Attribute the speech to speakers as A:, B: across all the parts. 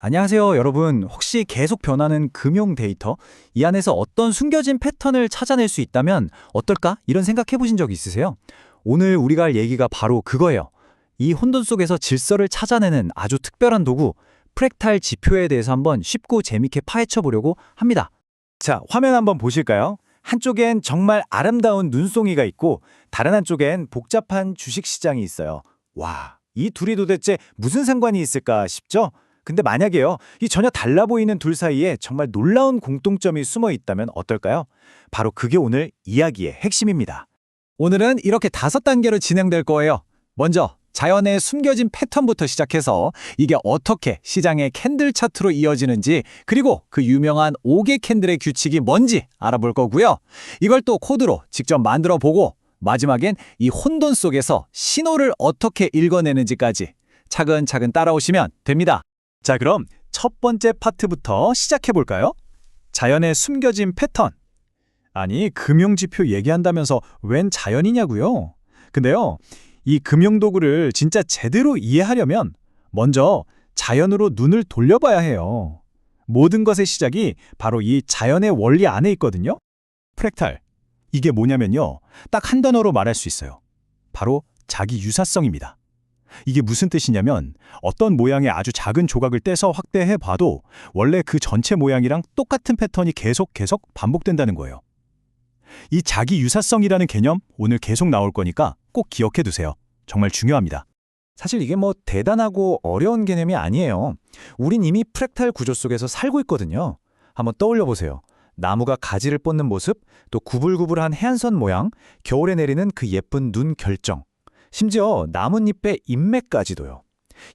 A: 안녕하세요, 여러분. 혹시 계속 변하는 금융 데이터, 이 안에서 어떤 숨겨진 패턴을 찾아낼 수 있다면 어떨까? 이런 생각해 보신 적 있으세요? 오늘 우리가 할 얘기가 바로 그거예요. 이 혼돈 속에서 질서를 찾아내는 아주 특별한 도구, 프랙탈 지표에 대해서 한번 쉽고 재밌게 파헤쳐 보려고 합니다.
B: 자, 화면 한번 보실까요? 한쪽엔 정말 아름다운 눈송이가 있고 다른 한쪽엔 복잡한 주식시장이 있어요. 와, 이 둘이 도대체 무슨 상관이 있을까 싶죠? 근데 만약에요, 이 전혀 달라 보이는 둘 사이에 정말 놀라운 공통점이 숨어 있다면 어떨까요? 바로 그게 오늘 이야기의 핵심입니다.
C: 오늘은 이렇게 5단계로 진행될 거예요. 먼저 자연의 숨겨진 패턴부터 시작해서 이게 어떻게 시장의 캔들 차트로 이어지는지, 그리고 그 유명한 5개 캔들의 규칙이 뭔지 알아볼 거고요. 이걸 또 코드로 직접 만들어 보고 마지막엔 이 혼돈 속에서 신호를 어떻게 읽어내는지까지 차근차근 따라오시면 됩니다.
B: 자, 그럼 첫 번째 파트부터 시작해 볼까요? 자연의 숨겨진 패턴. 아니, 금융지표 얘기한다면서 웬 자연이냐고요? 근데요, 이 금융도구를 진짜 제대로 이해하려면 먼저 자연으로 눈을 돌려봐야 해요. 모든 것의 시작이 바로 이 자연의 원리 안에 있거든요. 프랙탈. 이게 뭐냐면요, 딱 한 단어로 말할 수 있어요. 바로 자기 유사성입니다. 이게 무슨 뜻이냐면 어떤 모양의 아주 작은 조각을 떼서 확대해 봐도 원래 그 전체 모양이랑 똑같은 패턴이 계속 반복된다는 거예요. 이 자기 유사성이라는 개념 오늘 계속 나올 거니까 꼭 기억해 두세요. 정말 중요합니다.
A: 사실 이게 뭐 대단하고 어려운 개념이 아니에요. 우린 이미 프랙탈 구조 속에서 살고 있거든요. 한번 떠올려 보세요. 나무가 가지를 뻗는 모습, 또 구불구불한 해안선 모양, 겨울에 내리는 그 예쁜 눈 결정, 심지어 나뭇잎의 인맥까지도요.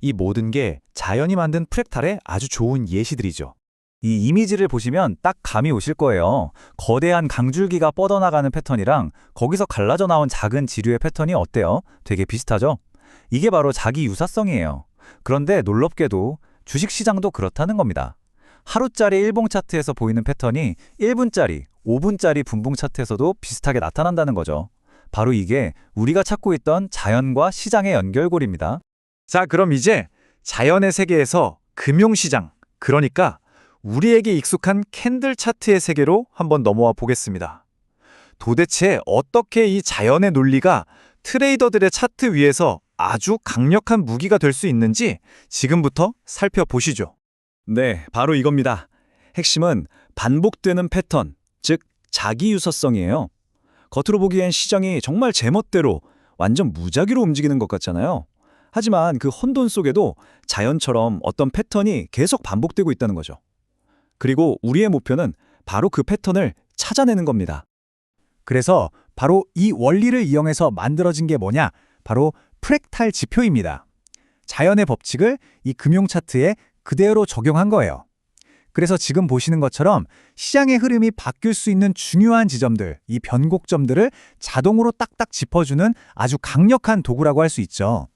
A: 이 모든 게 자연이 만든 프랙탈의 아주 좋은 예시들이죠. 이 이미지를 보시면 딱 감이 오실 거예요. 거대한 강줄기가 뻗어나가는 패턴이랑 거기서 갈라져 나온 작은 지류의 패턴이 어때요? 되게 비슷하죠? 이게 바로 자기 유사성이에요. 그런데 놀랍게도 주식시장도 그렇다는 겁니다. 하루짜리 일봉 차트에서 보이는 패턴이 1분짜리, 5분짜리 분봉 차트에서도 비슷하게 나타난다는 거죠. 바로 이게 우리가 찾고 있던 자연과 시장의 연결고리입니다.
B: 자, 그럼 이제 자연의 세계에서 금융시장, 그러니까 우리에게 익숙한 캔들 차트의 세계로 한번 넘어와 보겠습니다. 도대체 어떻게 이 자연의 논리가 트레이더들의 차트 위에서 아주 강력한 무기가 될 수 있는지 지금부터 살펴보시죠. 네, 바로 이겁니다. 핵심은 반복되는 패턴, 즉 자기 유사성이에요. 겉으로 보기엔 시장이 정말 제멋대로 완전 무작위로 움직이는 것 같잖아요. 하지만 그 혼돈 속에도 자연처럼 어떤 패턴이 계속 반복되고 있다는 거죠. 그리고 우리의 목표는 바로 그 패턴을 찾아내는 겁니다.
A: 그래서 바로 이 원리를 이용해서 만들어진 게 뭐냐? 바로 프랙탈 지표입니다. 자연의 법칙을 이 금융 차트에 그대로 적용한 거예요. 그래서 지금 보시는 것처럼 시장의 흐름이 바뀔 수 있는 중요한 지점들, 이 변곡점들을 자동으로 딱딱 짚어주는 아주 강력한 도구라고 할 수 있죠.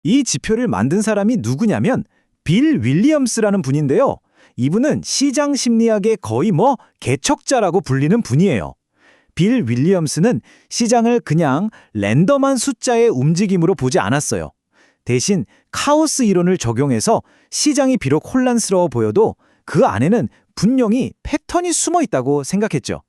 B: 이 지표를 만든 사람이 누구냐면 빌 윌리엄스라는 분인데요. 이분은 시장 심리학의 거의 개척자라고 불리는 분이에요. 빌 윌리엄스는 시장을 그냥 랜덤한 숫자의 움직임으로 보지 않았어요. 대신 카오스 이론을 적용해서 시장이 비록 혼란스러워 보여도 그 안에는 분명히 패턴이 숨어 있다고 생각했죠.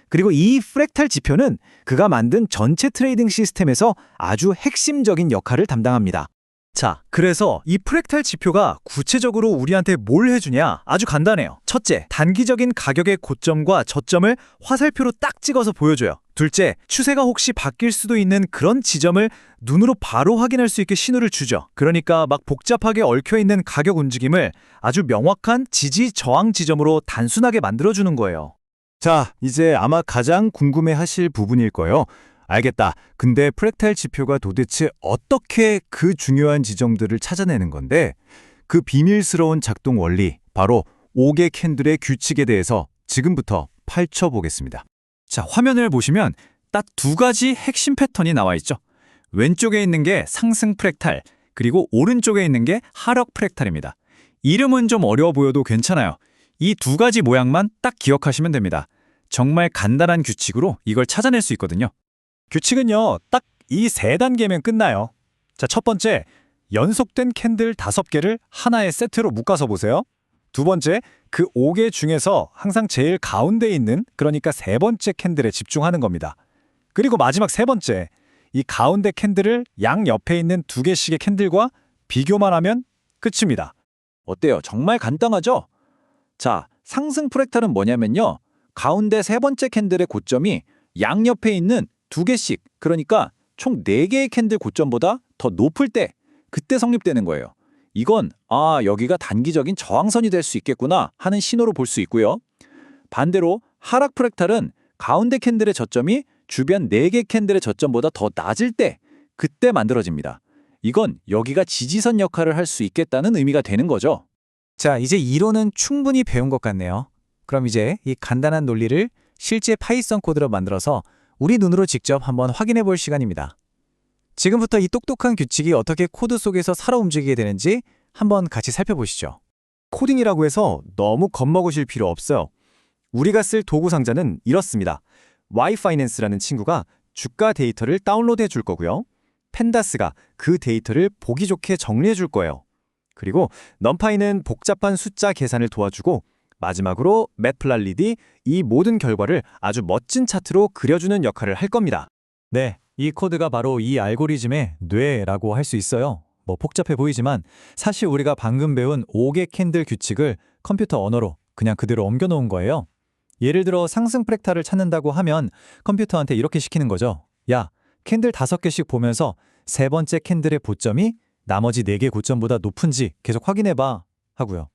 B: 그리고 이 프랙탈 지표는 그가 만든 전체 트레이딩 시스템에서 아주 핵심적인 역할을 담당합니다.
A: 자, 그래서 이 프랙탈 지표가 구체적으로 우리한테 뭘 해주냐? 아주 간단해요. 첫째, 단기적인 가격의 고점과 저점을 화살표로 딱 찍어서 보여줘요. 둘째, 추세가 혹시 바뀔 수도 있는 그런 지점을 눈으로 바로 확인할 수 있게 신호를 주죠. 그러니까 막 복잡하게 얽혀있는 가격 움직임을 아주 명확한 지지 저항 지점으로 단순하게 만들어주는 거예요.
B: 자, 이제 아마 가장 궁금해하실 부분일 거예요. 알겠다. 근데 프랙탈 지표가 도대체 어떻게 그 중요한 지점들을 찾아내는 건데, 그 비밀스러운 작동 원리, 바로 5개 캔들의 규칙에 대해서 지금부터 파헤쳐보겠습니다.
A: 자, 화면을 보시면 딱 2가지 핵심 패턴이 나와 있죠. 왼쪽에 있는 게 상승 프랙탈, 그리고 오른쪽에 있는 게 하락 프랙탈입니다. 이름은 좀 어려워 보여도 괜찮아요. 이 2가지 모양만 딱 기억하시면 됩니다. 정말 간단한 규칙으로 이걸 찾아낼 수 있거든요.
B: 규칙은요, 딱 이 3단계면 끝나요. 자, 첫 번째, 연속된 캔들 5개를 하나의 세트로 묶어서 보세요. 두 번째, 그 5개 중에서 항상 제일 가운데에 있는, 그러니까 세 번째 캔들에 집중하는 겁니다. 그리고 마지막 세 번째, 이 가운데 캔들을 양 옆에 있는 2개씩의 캔들과 비교만 하면 끝입니다.
C: 어때요? 정말 간단하죠? 자, 상승 프랙탈은 뭐냐면요. 가운데 세 번째 캔들의 고점이 양옆에 있는 2개씩, 그러니까 총 4개의 캔들 고점보다 더 높을 때, 그때 성립되는 거예요. 이건 여기가 단기적인 저항선이 될 수 있겠구나 하는 신호로 볼 수 있고요. 반대로 하락 프랙탈은 가운데 캔들의 저점이 주변 4개 캔들의 저점보다 더 낮을 때, 그때 만들어집니다. 이건 여기가 지지선 역할을 할 수 있겠다는 의미가 되는 거죠.
A: 자, 이제 이론은 충분히 배운 것 같네요. 그럼 이제 이 간단한 논리를 실제 파이썬 코드로 만들어서 우리 눈으로 직접 한번 확인해 볼 시간입니다. 지금부터 이 똑똑한 규칙이 어떻게 코드 속에서 살아 움직이게 되는지 한번 같이 살펴보시죠. 코딩이라고 해서 너무 겁먹으실 필요 없어요. 우리가 쓸 도구 상자는 이렇습니다. Y파이낸스라는 친구가 주가 데이터를 다운로드해 줄 거고요. 펜다스가 그 데이터를 보기 좋게 정리해 줄 거예요. 그리고 넘파이는 복잡한 숫자 계산을 도와주고 마지막으로 맷플랄리디 이 모든 결과를 아주 멋진 차트로 그려주는 역할을 할 겁니다. 네, 이 코드가 바로 이 알고리즘의 뇌라고 할 수 있어요. 뭐 복잡해 보이지만 사실 우리가 방금 배운 5개 캔들 규칙을 컴퓨터 언어로 그냥 그대로 옮겨놓은 거예요. 예를 들어 상승 프랙탈을 찾는다고 하면 컴퓨터한테 이렇게 시키는 거죠. 야, 캔들 5개씩 보면서 세 번째 캔들의 고점이 나머지 4개 고점보다 높은지 계속 확인해봐 하고요.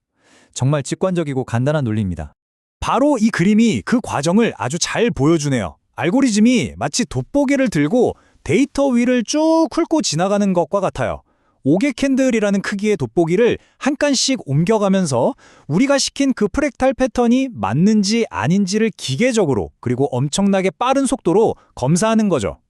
A: 정말 직관적이고 간단한 논리입니다.
B: 바로 이 그림이 그 과정을 아주 잘 보여주네요. 알고리즘이 마치 돋보기를 들고 데이터 위를 쭉 훑고 지나가는 것과 같아요. 5개 캔들이라는 크기의 돋보기를 한 칸씩 옮겨가면서 우리가 시킨 그 프랙탈 패턴이 맞는지 아닌지를 기계적으로 그리고 엄청나게 빠른 속도로 검사하는 거죠.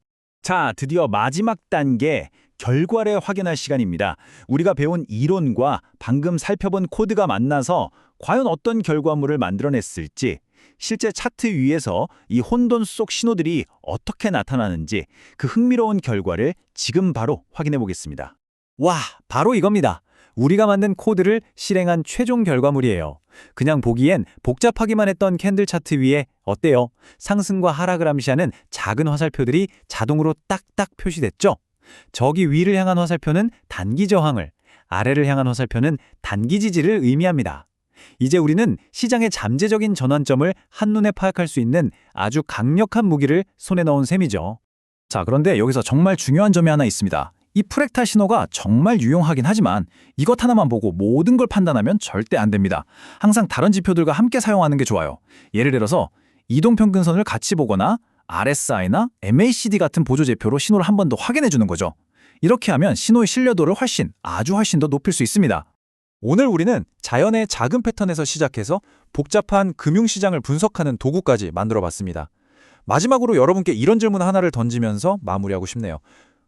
B: 자, 드디어 마지막 단계, 결과를 확인할 시간입니다. 우리가 배운 이론과 방금 살펴본 코드가 만나서 과연 어떤 결과물을 만들어냈을지, 실제 차트 위에서 이 혼돈 속 신호들이 어떻게 나타나는지 그 흥미로운 결과를 지금 바로 확인해 보겠습니다.
A: 와, 바로 이겁니다. 우리가 만든 코드를 실행한 최종 결과물이에요. 그냥 보기엔 복잡하기만 했던 캔들 차트 위에 어때요? 상승과 하락을 암시하는 작은 화살표들이 자동으로 딱딱 표시됐죠? 저기 위를 향한 화살표는 단기 저항을, 아래를 향한 화살표는 단기 지지를 의미합니다. 이제 우리는 시장의 잠재적인 전환점을 한눈에 파악할 수 있는 아주 강력한 무기를 손에 넣은 셈이죠.
B: 자, 그런데 여기서 정말 중요한 점이 하나 있습니다. 이 프랙탈 신호가 정말 유용하긴 하지만 이것 하나만 보고 모든 걸 판단하면 절대 안 됩니다. 항상 다른 지표들과 함께 사용하는 게 좋아요. 예를 들어서 이동평균선을 같이 보거나 RSI나 MACD 같은 보조지표로 신호를 한 번 더 확인해 주는 거죠. 이렇게 하면 신호의 신뢰도를 아주 훨씬 더 높일 수 있습니다.
A: 오늘 우리는 자연의 작은 패턴에서 시작해서 복잡한 금융시장을 분석하는 도구까지 만들어 봤습니다. 마지막으로 여러분께 이런 질문 하나를 던지면서 마무리하고 싶네요.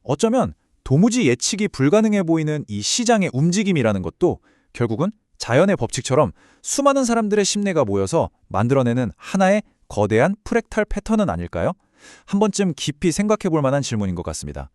A: 어쩌면 도무지 예측이 불가능해 보이는 이 시장의 움직임이라는 것도 결국은 자연의 법칙처럼 수많은 사람들의 심내가 모여서 만들어내는 하나의 거대한 프랙탈 패턴은 아닐까요? 한 번쯤 깊이 생각해 볼 만한 질문인 것 같습니다.